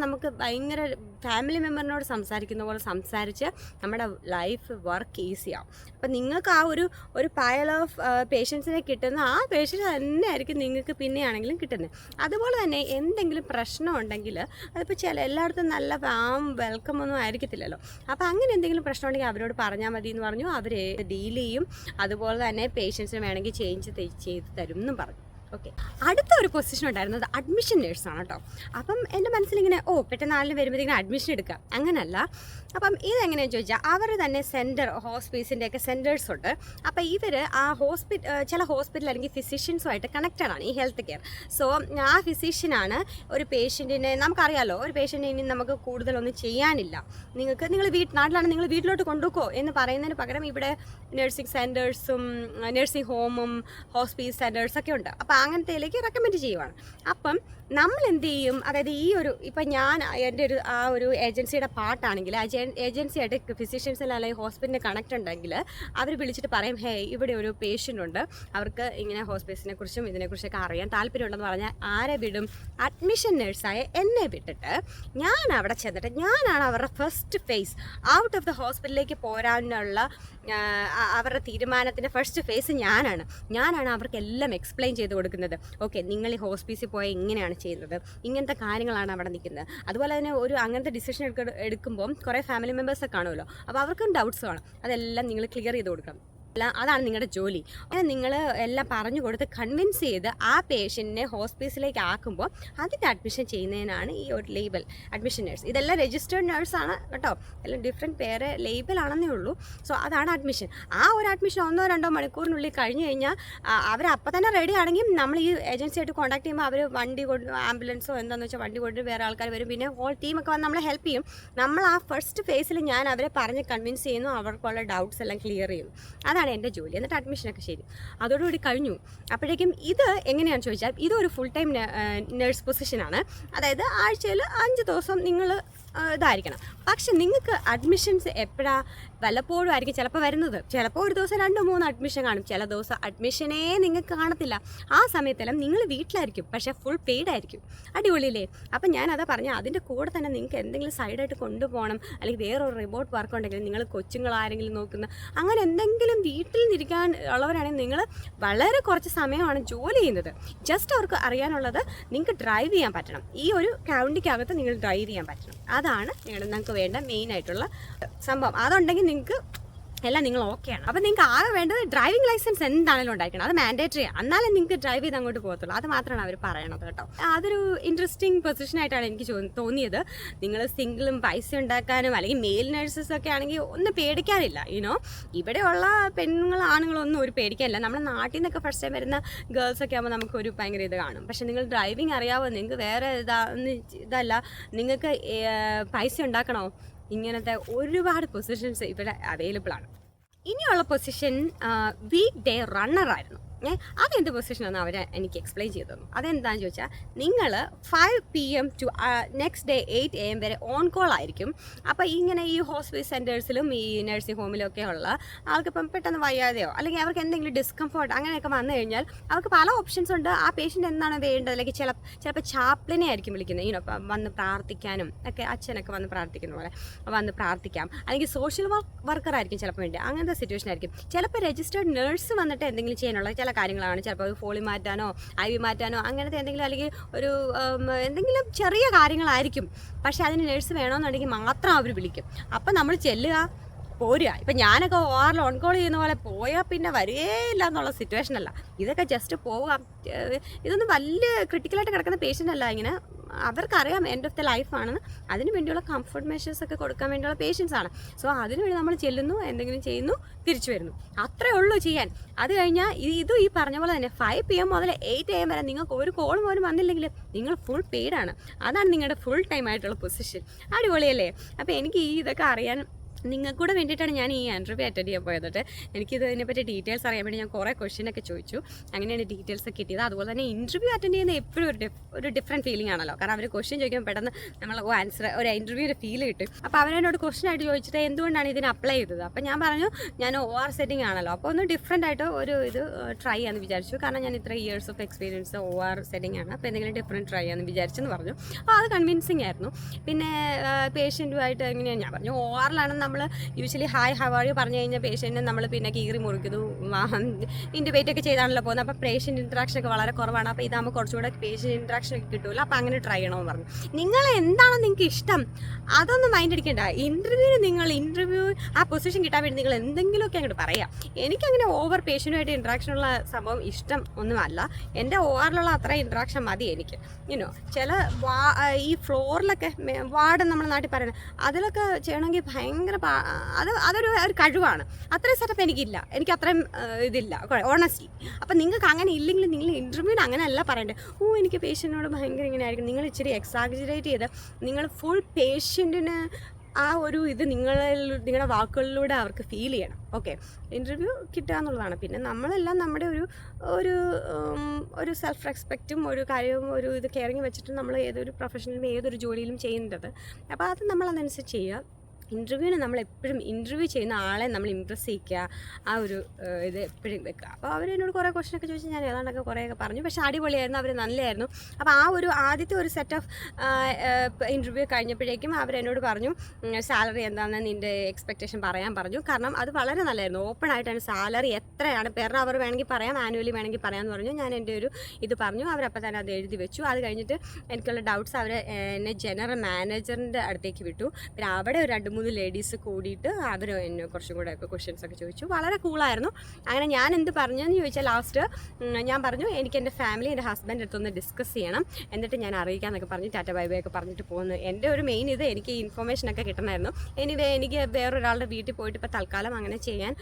നമുക്ക് ഭയങ്കര ഫാമിലി മെമ്പറിനോട് സംസാരിക്കുന്ന പോലെ സംസാരിച്ച് നമ്മുടെ ലൈഫ് വർക്ക് ഈസിയാവും. അപ്പം നിങ്ങൾക്ക് ആ ഒരു പയൽ ഓഫ് പേഷ്യൻസിനെ കിട്ടുന്ന ആ പേഷ്യൻസ് തന്നെ ആയിരിക്കും നിങ്ങൾക്ക് പിന്നെയാണെങ്കിലും കിട്ടുന്നത്. അതുപോലെ തന്നെ എന്തെങ്കിലും പ്രശ്നം ഉണ്ടെങ്കിൽ അതിപ്പോൾ എല്ലായിടത്തും നല്ല വെൽക്കം ഒന്നും ആയിരിക്കത്തില്ലല്ലോ. അപ്പോൾ അങ്ങനെ എന്തെങ്കിലും പ്രശ്നം ഉണ്ടെങ്കിൽ അവരോട് പറഞ്ഞാൽ മതി എന്ന് പറഞ്ഞു. അവർ ഡീൽ ചെയ്യും. അതുപോലെ തന്നെ പേഷ്യൻസിന് വേണമെങ്കിൽ ചേഞ്ച് ചെയ്ത് തരും എന്നും പറഞ്ഞു. ഓക്കെ, അടുത്ത ഒരു പൊസിഷൻ ഉണ്ടായിരുന്നത് അഡ്മിഷൻ നേഴ്സാണ് കേട്ടോ. അപ്പം എൻ്റെ മനസ്സിലിങ്ങനെ പെട്ടെന്ന് ആളിന് വരുമ്പോഴത്തേക്കിങ്ങനെ അഡ്മിഷൻ എടുക്കാം, അങ്ങനല്ല. അപ്പം ഇതെങ്ങനെയാണെന്ന് ചോദിച്ചാൽ അവർ തന്നെ ഹോസ്പീസിൻ്റെയൊക്കെ സെൻറ്റേഴ്സ് ഉണ്ട്. അപ്പോൾ ഇവർ ആ ചില ഹോസ്പിറ്റൽ അല്ലെങ്കിൽ ഫിസിഷ്യൻസുമായിട്ട് കണക്റ്റഡ് ആണ് ഈ ഹെൽത്ത് കെയർ. സോ ആ ഫിസിഷ്യനാണ് ഒരു പേഷ്യൻറ്റിനെ, നമുക്കറിയാമല്ലോ ഒരു പേഷ്യൻറ്റിനെ ഇനി നമുക്ക് കൂടുതലൊന്നും ചെയ്യാനില്ല, നിങ്ങൾ നാട്ടിലാണ്, നിങ്ങൾ വീട്ടിലോട്ട് കൊണ്ടുപോക്കോ എന്ന് പറയുന്നതിന് പകരം ഇവിടെ നഴ്സിംഗ് സെൻറ്റേഴ്സും നഴ്സിംഗ് ഹോമും ഹോസ്പീസ് സെൻറ്റേഴ്സൊക്കെ ഉണ്ട്. അപ്പോൾ അങ്ങനത്തേലേക്ക് റെക്കമെൻഡ് ചെയ്യുവാണ്. അപ്പം നമ്മൾ എന്ത് ചെയ്യും, അതായത് ഇപ്പം ഞാൻ എൻ്റെ ഒരു ഏജൻസിയുടെ പാർട്ടാണെങ്കിൽ ആ ഏജൻസിയായിട്ട് ഫിസിഷ്യൻസിൽ അല്ലെങ്കിൽ ഹോസ്പിറ്റലിന് കണക്ട് ഉണ്ടെങ്കിൽ അവർ വിളിച്ചിട്ട് പറയും, ഇവിടെ ഒരു പേഷ്യൻ്റ് ഉണ്ട്, അവർക്ക് ഇങ്ങനെ ഹോസ്പിറ്റലിനെ കുറിച്ചും ഇതിനെക്കുറിച്ചൊക്കെ അറിയാൻ താല്പര്യമുണ്ടെന്ന് പറഞ്ഞാൽ ആരെ വിടും, അഡ്മിഷൻ നേഴ്സായ എന്നെ വിട്ടിട്ട് ഞാൻ അവിടെ ചെന്നിട്ട് ഞാനാണ് അവരുടെ first phase out of the ഹോസ്പിറ്റലിലേക്ക് പോരാനുള്ള അവരുടെ തീരുമാനത്തിൻ്റെ ഫസ്റ്റ് ഫേസ് ഞാനാണ് അവർക്കെല്ലാം എക്സ്പ്ലെയിൻ ചെയ്ത് കൊടുക്കുന്നത്. ഓക്കെ, നിങ്ങൾ ഈ ഹോസ്പിറ്റലിൽ പോയാൽ ഇങ്ങനെയാണ് ചെയ്യുന്നത്, ഇങ്ങനത്തെ കാര്യങ്ങളാണ് അവിടെ നിൽക്കുന്നത്. അതുപോലെ തന്നെ അങ്ങനത്തെ ഡിസിഷൻ എടുക്കുമ്പോൾ കുറേ ഫാമിലി മെമ്പേഴ്സൊക്കെ കാണുമല്ലോ, അപ്പോൾ അവർക്കും ഡൗട്ട്സ് കാണും, അതെല്ലാം നിങ്ങൾ ക്ലിയർ ചെയ്ത് കൊടുക്കണം. അതാണ് നിങ്ങളുടെ ജോലി. അങ്ങനെ നിങ്ങൾ എല്ലാം പറഞ്ഞു കൊടുത്ത് കൺവിൻസ് ചെയ്ത് ആ പേഷ്യൻറ്റിനെ ഹോസ്പിറ്റലിലേക്ക് ആക്കുമ്പോൾ അതിൻ്റെ അഡ്മിഷൻ ചെയ്യുന്നതിനാണ് ഈ ഒരു ലേബൽ അഡ്മിഷൻ നേഴ്സ്. ഇതെല്ലാം രജിസ്റ്റേർഡ് നേഴ്സാണ് കേട്ടോ, എല്ലാം ഡിഫറെൻറ്റ് പേര് ലേബലാണെന്നേ ഉള്ളൂ. സോ അതാണ് അഡ്മിഷൻ. ആ ഒരു അഡ്മിഷൻ 1-2 മണിക്കൂറിനുള്ളിൽ കഴിഞ്ഞ് കഴിഞ്ഞാൽ അവരപ്പം തന്നെ റെഡി ആണെങ്കിൽ നമ്മൾ ഈ ഏജൻസിയായിട്ട് കോൺടാക്ട് ചെയ്യുമ്പോൾ അവർ വണ്ടി കൊണ്ട് ആംബുലൻസോ എന്താണെന്ന് വെച്ചാൽ വണ്ടി കൊണ്ട് വേറെ ആൾക്കാർ വരും, പിന്നെ ഹോൾ ടീമൊക്കെ വന്ന് നമ്മളെ ഹെൽപ്പ് ചെയ്യും. നമ്മൾ ആ ഫസ്റ്റ് ഫേസിൽ ഞാൻ അവരെ പറഞ്ഞ് കൺവിൻസ് ചെയ്യുന്നു, അവർക്കുള്ള ഡൗട്ട്സ് എല്ലാം ക്ലിയർ ചെയ്യും. അതാണ് എൻ്റെ ജോലി. എന്നിട്ട് അഡ്മിഷനൊക്കെ ശരി, അതോടുകൂടി കഴിഞ്ഞു. അപ്പോഴേക്കും ഇത് എങ്ങനെയാണെന്ന് ചോദിച്ചാൽ ഇതൊരു ഫുൾ ടൈം നേഴ്സ് പൊസിഷനാണ്. അതായത് ആഴ്ചയിൽ 5 ദിവസം നിങ്ങൾ ഇതായിരിക്കണം. പക്ഷെ നിങ്ങൾക്ക് അഡ്മിഷൻസ് വല്ലപ്പോഴും ആയിരിക്കും ചിലപ്പോൾ വരുന്നത്. ചിലപ്പോൾ ഒരു ദിവസം 2-3 അഡ്മിഷൻ കാണും, ചില ദിവസം അഡ്മിഷനേ നിങ്ങൾക്ക് കാണത്തില്ല. ആ സമയത്തെല്ലാം നിങ്ങൾ വീട്ടിലായിരിക്കും, പക്ഷേ ഫുൾ പെയ്ഡ് ആയിരിക്കും. അടിപൊളിയില്ലേ? അപ്പം ഞാനതാ പറഞ്ഞാൽ അതിൻ്റെ കൂടെ തന്നെ നിങ്ങൾക്ക് എന്തെങ്കിലും സൈഡായിട്ട് കൊണ്ടുപോകണം, അല്ലെങ്കിൽ വേറൊരു റിമോട്ട് വർക്ക് ഉണ്ടെങ്കിൽ നിങ്ങൾ കൊച്ചുങ്ങളാരെങ്കിലും നോക്കുന്ന അങ്ങനെ എന്തെങ്കിലും വീട്ടിൽ നിന്നിരിക്കാൻ ഉള്ളവരാണെങ്കിൽ നിങ്ങൾ വളരെ കുറച്ച് സമയമാണ് ജോലി ചെയ്യുന്നത്. ജസ്റ്റ് അവർക്ക് അറിയാനുള്ളത് നിങ്ങൾക്ക് ഡ്രൈവ് ചെയ്യാൻ പറ്റണം, ഈ ഒരു കൗണ്ടിക്കകത്ത് നിങ്ങൾ ഡ്രൈവ് ചെയ്യാൻ പറ്റണം. അതാണ് നിങ്ങൾക്ക് വേണ്ട മെയിൻ ആയിട്ടുള്ള സംഭവം. അതുണ്ടെങ്കിൽ നിങ്ങൾക്ക് എല്ലാം നിങ്ങൾ ഓക്കെയാണ്. അപ്പോൾ നിങ്ങൾക്ക് ആകെ വേണ്ടത് ഡ്രൈവിംഗ് ലൈസൻസ് എന്താണെങ്കിലും ഉണ്ടായിരിക്കണം, അത് മാൻഡേറ്ററിയാണ്. എന്നാലും നിങ്ങൾക്ക് ഡ്രൈവ് ചെയ്ത് അങ്ങോട്ട് പോകത്തുള്ളൂ. അത് മാത്രമാണ് അവർ പറയണത് കേട്ടോ. അതൊരു ഇൻട്രസ്റ്റിംഗ് പൊസിഷനായിട്ടാണ് എനിക്ക് തോന്നിയത്. നിങ്ങൾ സിംഗിളും പൈസ ഉണ്ടാക്കാനും അല്ലെങ്കിൽ മെയിൽ നഴ്സസൊക്കെ ആണെങ്കിൽ ഒന്നും പേടിക്കാനില്ല. ഇവിടെയുള്ള ആണുങ്ങളൊന്നും ഒരു പേടിക്കാനില്ല. നമ്മുടെ നാട്ടിൽ നിന്നൊക്കെ ഫസ്റ്റ് ടൈം വരുന്ന ഗേൾസൊക്കെ ആകുമ്പോൾ നമുക്കൊരു ഭയങ്കര ഇത് കാണും. പക്ഷേ നിങ്ങൾ ഡ്രൈവിംഗ് അറിയാമോ, നിങ്ങൾക്ക് വേറെ ഇതല്ല, നിങ്ങൾക്ക് പൈസ ഉണ്ടാക്കണോ, ഇങ്ങനത്തെ ഒരുപാട് പൊസിഷൻസ് ഇവിടെ അവൈലബിൾ ആണ്. ഇനിയുള്ള പൊസിഷൻ വീക്ക് ഡേ റണ്ണറായിരുന്നു. അതെന്ത് പൊസിഷനാണ് അവർ എനിക്ക് എക്സ്പ്ലെയിൻ ചെയ്തു തന്നു. അതെന്താണെന്ന് ചോദിച്ചാൽ നിങ്ങൾ 5 PM to next day 8 AM വരെ ഓൺ കോൾ ആയിരിക്കും. അപ്പോൾ ഇങ്ങനെ ഈ ഹോസ്പിറ്റൽ സെൻറ്റേഴ്സിലും ഈ നഴ്സിംഗ് ഹോമിലും ഒക്കെ ഉള്ള ആൾക്കിപ്പം പെട്ടെന്ന് വയ്യാതെയോ അല്ലെങ്കിൽ അവർക്ക് എന്തെങ്കിലും ഡിസ്കംഫോർട്ട് അങ്ങനെയൊക്കെ വന്നു കഴിഞ്ഞാൽ അവർക്ക് പല ഓപ്ഷൻസ് ഉണ്ട്. ആ പേഷ്യൻ്റ് എന്താണ് വേണ്ടത്, അല്ലെങ്കിൽ ചിലപ്പോൾ ചാപ്ലിനെ ആയിരിക്കും വിളിക്കുന്നത്, വന്ന് പ്രാർത്ഥിക്കാനും ഒക്കെ, അച്ഛനൊക്കെ വന്ന് പ്രാർത്ഥിക്കുന്ന പോലെ വന്ന് പ്രാർത്ഥിക്കാം. അല്ലെങ്കിൽ സോഷ്യൽ വർക്കർ ആയിരിക്കും ചിലപ്പോൾ വേണ്ടി, അങ്ങനത്തെ സിറ്റുവേഷൻ ആയിരിക്കും. ചിലപ്പോൾ രജിസ്റ്റേർഡ് നഴ്സ് വന്നിട്ട് എന്തെങ്കിലും ചെയ്യാനുള്ള ചില കാര്യങ്ങളാണ്. ചിലപ്പോൾ ഒരു ഫോളി മാറ്റാനോ IV മാറ്റാനോ അങ്ങനത്തെ എന്തെങ്കിലും, അല്ലെങ്കിൽ ഒരു എന്തെങ്കിലും ചെറിയ കാര്യങ്ങളായിരിക്കും. പക്ഷേ അതിന് നഴ്സ് വേണമെന്നുണ്ടെങ്കിൽ മാത്രം അവർ വിളിക്കും. അപ്പം നമ്മൾ ചെല്ലുക, പോരുക. ഇപ്പം ഞാനൊക്കെ OR ഓൺ കോൾ ചെയ്യുന്ന പോലെ പോയാൽ പിന്നെ വരികയില്ല എന്നുള്ള സിറ്റുവേഷൻ അല്ല. ഇതൊക്കെ ജസ്റ്റ് പോവുക. ഇതൊന്നും വലിയ ക്രിട്ടിക്കലായിട്ട് കിടക്കുന്ന പേഷ്യൻ്റ് അല്ല, ഇങ്ങനെ അവർക്കറിയാം എൻഡ് ഓഫ് ദ ലൈഫാണെന്ന്. അതിന് വേണ്ടിയുള്ള കംഫർട്ട് മെഷേഴ്സൊക്കെ കൊടുക്കാൻ വേണ്ടിയുള്ള പേഷ്യൻസ് ആണ്. സോ അതിനുവേണ്ടി നമ്മൾ ചെല്ലുന്നു, എന്തെങ്കിലും ചെയ്യുന്നു, തിരിച്ചു വരുന്നു, അത്രേ ഉള്ളൂ ചെയ്യാൻ. അത് കഴിഞ്ഞാൽ ഇത് ഈ പറഞ്ഞ പോലെ തന്നെ 5 PM മുതൽ 8 AM വരെ നിങ്ങൾക്ക് ഒരു കോൾ പോലും വന്നില്ലെങ്കിൽ നിങ്ങൾ ഫുൾ പെയ്ഡാണ്. അതാണ് നിങ്ങളുടെ ഫുൾ ടൈം ആയിട്ടുള്ള പൊസിഷൻ. അടിപൊളിയല്ലേ? അപ്പോൾ എനിക്ക് ഇതൊക്കെ അറിയാൻ നിങ്ങൾക്ക് കൂടെ വേണ്ടിയിട്ടാണ് ഞാൻ ഈ ഇൻ്റർവ്യൂ അറ്റൻഡ് ചെയ്യാൻ പോയത്. എനിക്കിതിനെപ്പറ്റി ഡീറ്റെയിൽസ് അറിയാൻ വേണ്ടി ഞാൻ കുറേ ക്വസ്റ്റ്യനൊക്കെ ചോദിച്ചു. അങ്ങനെയാണ് ഡീറ്റെയിൽസ് ഒക്കെ കിട്ടിയത്. അതുപോലെ തന്നെ ഇൻ്റർവ്യൂ അറ്റൻഡ് ചെയ്യുന്ന എപ്പോഴും ഒരു ഡിഫറെൻറ്റ് ഫീലിംഗ് ആണല്ലോ. കാരണം അവർ ക്വസ്റ്റ്യൻ ചോദിക്കുമ്പോൾ പെട്ടെന്ന് നമ്മൾ ആൻസർ ഒരു ഇൻ്റർവ്യൂവിൻ്റെ ഫീൽ കിട്ടും. അപ്പോൾ അവരെന്നോട് ക്വസ്റ്റ്യൻ ആയിട്ട് ചോദിച്ചിട്ട് എന്തുകൊണ്ടാണ് ഇതിന് അപ്ലൈ ചെയ്തത്. അപ്പോൾ ഞാൻ പറഞ്ഞു ഞാൻ OR സെറ്റിംഗ് ആണല്ലോ, അപ്പോൾ ഒന്ന് ഡിഫറെൻ്റ് ആയിട്ട് ഒരു ഇത് ട്രൈ ചെയ്യാമെന്ന് വിചാരിച്ചു. കാരണം ഞാൻ ഇത്ര years of experience OR setting ആണ്, അപ്പോൾ എന്തെങ്കിലും ഡിഫറെൻറ്റ് ട്രൈ ചെയ്യാമെന്ന് വിചാരിച്ചെന്ന് പറഞ്ഞു. അപ്പോൾ അത് കൺവിൻസിങ് ആയിരുന്നു. പിന്നെ പേഷ്യൻറ്റുമായിട്ട് എങ്ങനെയാണ് ഞാൻ പറഞ്ഞു ORലാണ് നമ്മൾ usually hi how are you പറഞ്ഞു കഴിഞ്ഞാൽ പേഷ്യൻറ്റിനെ നമ്മൾ പിന്നെ കീറി മുറിക്കുന്നു, ഇൻറ്റുബേറ്റ് ഒക്കെ ചെയ്താണല്ലോ പോകുന്നത്. അപ്പോൾ പേഷ്യൻ്റ് ഇൻട്രാക്ഷൻ ഒക്കെ വളരെ കുറവാണ്. അപ്പോൾ ഇതാകുമ്പോൾ കുറച്ചുകൂടെ പേഷ്യൻ്റ് ഇൻട്രാക്ഷൻ ഒക്കെ കിട്ടുമല്ലോ. അപ്പോൾ അങ്ങനെ ട്രൈ ചെയ്യണമെന്ന് പറഞ്ഞു. നിങ്ങൾ എന്താണോ നിങ്ങൾക്ക് ഇഷ്ടം അതൊന്നും മൈൻഡ് അടിക്കേണ്ട. ഇൻ്റർവ്യൂ ആ പൊസിഷൻ കിട്ടാൻ വേണ്ടി നിങ്ങൾ എന്തെങ്കിലുമൊക്കെ അങ്ങോട്ട് പറയാം. എനിക്കങ്ങനെ ഓവർ പേഷ്യൻറ്റുമായിട്ട് ഇൻട്രാക്ഷനുള്ള സംഭവം ഇഷ്ടം ഒന്നുമല്ല. എൻ്റെ ORലുള്ള അത്ര ഇൻട്രാക്ഷൻ മതി എനിക്ക്. ചില ഈ ഫ്ലോറിലൊക്കെ വാർഡ് നമ്മുടെ നാട്ടിൽ പറയുന്നത് അതിലൊക്കെ ചെയ്യണമെങ്കിൽ ഭയങ്കര അതൊരു കഴിവാണ്. അത്രയും സെറ്റപ്പ് എനിക്കില്ല, എനിക്ക് അത്രയും ഇതില്ല ഓണസ്റ്റ്ലി. അപ്പം നിങ്ങൾക്ക് അങ്ങനെ ഇല്ലെങ്കിൽ നിങ്ങൾ ഇൻ്റർവ്യൂവിന് അങ്ങനെയല്ല പറയണ്ടേ. എനിക്ക് പേഷ്യൻറ്റിനോട് ഭയങ്കര ഇങ്ങനെ ആയിരിക്കും. നിങ്ങൾ ഇച്ചിരി എക്സാജറേറ്റ് ചെയ്ത് നിങ്ങൾ ഫുൾ പേഷ്യൻറ്റിന് ആ ഒരു ഇത് നിങ്ങളുടെ വാക്കുകളിലൂടെ അവർക്ക് ഫീൽ ചെയ്യണം. ഓക്കെ, ഇൻ്റർവ്യൂ കിട്ടുക എന്നുള്ളതാണ്. പിന്നെ നമ്മളെല്ലാം നമ്മുടെ ഒരു സെൽഫ് റെസ്പെക്റ്റും ഒരു കാര്യവും ഒരു ഇത് കെയറിങ് വെച്ചിട്ട് നമ്മൾ ഏതൊരു പ്രൊഫഷണലും ഏതൊരു ജോലിയിലും ചെയ്യുന്നത്. അപ്പോൾ അത് നമ്മളതനുസരിച്ച് ചെയ്യുക. ഇൻ്റർവ്യൂവിന് നമ്മളെപ്പോഴും ഇൻ്റർവ്യൂ ചെയ്യുന്ന ആളെ നമ്മൾ ഇമ്പ്രസ് ചെയ്യിക്കുക, ആ ഒരു ഇത് എപ്പോഴും വെക്കുക. അപ്പോൾ അവരെന്നോട് കുറേ ക്വസ്റ്റനൊക്കെ ചോദിച്ചാൽ ഞാൻ ഏതാണ്ടൊക്കെ കുറേയൊക്കെ പറഞ്ഞു. പക്ഷേ അടിപൊളിയായിരുന്നു, അവർ നല്ലതായിരുന്നു. അപ്പോൾ ആ ഒരു ആദ്യത്തെ ഒരു സെറ്റ് ഓഫ് ഇൻ്റർവ്യൂ കഴിഞ്ഞപ്പോഴേക്കും അവരെന്നോട് പറഞ്ഞു സാലറി എന്താണെന്ന് നിൻ്റെ എക്സ്പെക്റ്റേഷൻ പറയാൻ പറഞ്ഞു. കാരണം അത് വളരെ നല്ലതായിരുന്നു. ഓപ്പൺ ആയിട്ടാണ് സാലറി എത്രയാണ് പെർ അവർ വേണമെങ്കിൽ പറയാം, ആനുവലി വേണമെങ്കിൽ പറയാമെന്ന് പറഞ്ഞു. ഞാൻ എൻ്റെ ഒരു ഇത് പറഞ്ഞു. അവരപ്പോൾ തന്നെ അത് എഴുതി വെച്ചു. അത് കഴിഞ്ഞിട്ട് എനിക്കുള്ള ഡൗട്ട്സ് അവർ എന്നെ ജനറൽ മാനേജറിൻ്റെ അടുത്തേക്ക് വിട്ടു. പിന്നെ അവിടെ ഒരു 2-3 ലേഡീസ് കൂടിയിട്ട് അവർ എന്നെ കുറച്ചും കൂടെ ഒക്കെ ക്വസ്റ്റ്യൻസ് ഒക്കെ ചോദിച്ചു. വളരെ കൂളായിരുന്നു. അങ്ങനെ ഞാൻ എന്ത് പറഞ്ഞെന്ന് ചോദിച്ചാൽ ലാസ്റ്റ് ഞാൻ പറഞ്ഞു എനിക്ക് എൻ്റെ ഫാമിലി എൻ്റെ ഹസ്ബൻഡ് അടുത്തൊന്ന് ഡിസ്കസ് ചെയ്യണം, എന്നിട്ട് ഞാൻ അറിയിക്കാമെന്നൊക്കെ പറഞ്ഞ് ടാറ്റ ബൈ ബൈ ഒക്കെ പറഞ്ഞിട്ട് പോകുന്നു. എൻ്റെ ഒരു മെയിൻ ഇത് എനിക്ക് ഈ ഇൻഫർമേഷനൊക്കെ കിട്ടണമായിരുന്നു. എനിക്ക് വേറൊരാളുടെ വീട്ടിൽ പോയിട്ട് ഇപ്പോൾ തൽക്കാലം അങ്ങനെ ചെയ്യാൻ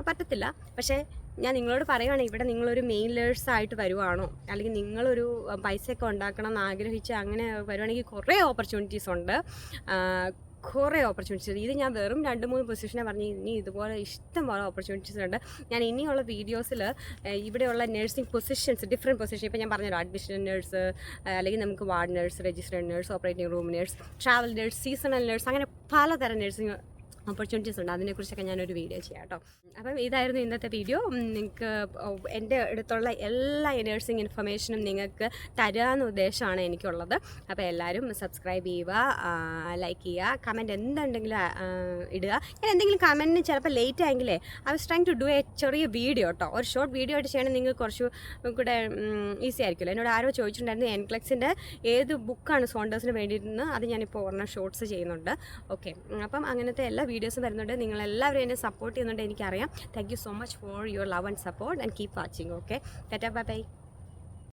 പറ്റത്തില്ല. പക്ഷേ ഞാൻ നിങ്ങളോട് പറയുവാണ്, ഇവിടെ നിങ്ങളൊരു മെയിൻ ലേഴ്സായിട്ട് വരുവാണോ, അല്ലെങ്കിൽ നിങ്ങളൊരു പൈസയൊക്കെ ഉണ്ടാക്കണം എന്ന് ആഗ്രഹിച്ച് അങ്ങനെ വരുവാണെങ്കിൽ കുറേ ഓപ്പർച്യൂണിറ്റീസ് ഉണ്ട്. ഇത് ഞാൻ വെറും 2-3 പൊസിഷനെ പറഞ്ഞ് ഇനി ഇതുപോലെ ഇഷ്ടം പോലെ ഓപ്പർച്യൂണിറ്റീസ് ഉണ്ട്. ഞാൻ ഇനിയുള്ള വീഡിയോസിൽ ഇവിടെയുള്ള നഴ്സിംഗ് പൊസിഷൻസ് ഡിഫറെൻറ്റ് പൊസിഷൻ ഇപ്പോൾ ഞാൻ പറഞ്ഞല്ലോ, അഡ്മിഷൻ നഴ്സ്, അല്ലെങ്കിൽ നമുക്ക് ward nurse, registered nurse, operating room nurse, travel nurse, seasonal nurse, അങ്ങനെ പലതരം നഴ്സിംഗ് ഓപ്പർച്യൂണിറ്റീസ് ഉണ്ട്. അതിനെക്കുറിച്ചൊക്കെ ഞാനൊരു വീഡിയോ ചെയ്യാം കേട്ടോ. അപ്പം ഇതായിരുന്നു ഇന്നത്തെ വീഡിയോ. നിങ്ങൾക്ക് എൻ്റെ അടുത്തുള്ള എല്ലാ നഴ്സിംഗ് ഇൻഫർമേഷനും നിങ്ങൾക്ക് തരാമെന്ന ഉദ്ദേശമാണ് എനിക്കുള്ളത്. അപ്പോൾ എല്ലാവരും സബ്സ്ക്രൈബ് ചെയ്യുക, ലൈക്ക് ചെയ്യുക, കമൻറ്റ് എന്തുണ്ടെങ്കിലും ഇടുക. ഞാൻ എന്തെങ്കിലും കമൻറ്റിന് ചിലപ്പോൾ ലേറ്റ് ആയെങ്കിലേ I was trying to do a ചെറിയ വീഡിയോ കേട്ടോ. ഒരു ഷോർട്ട് വീഡിയോ ആയിട്ട് ചെയ്യണം നിങ്ങൾക്ക് കുറച്ച് കൂടെ ഈസി ആയിരിക്കുമല്ലോ. എന്നോട് ആരോ ചോദിച്ചിട്ടുണ്ടായിരുന്നു എൻക്ലെക്സിൻ്റെ ഏത് ബുക്കാണ് സോണ്ടേഴ്സിന് വേണ്ടിയിരുന്നത്. അത് ഞാനിപ്പോൾ ഒരെണ്ണം ഷോർട്സ് ചെയ്യുന്നുണ്ട്. ഓക്കെ, അപ്പം അങ്ങനത്തെ എല്ലാ വീഡിയോസും വരുന്നുണ്ട്. നിങ്ങളെല്ലാവരും എന്നെ സപ്പോർട്ട് ചെയ്യുന്നുണ്ട്, എനിക്കറിയാം. Thank you so much for your love and support and keep watching. Okay, tata bye bye.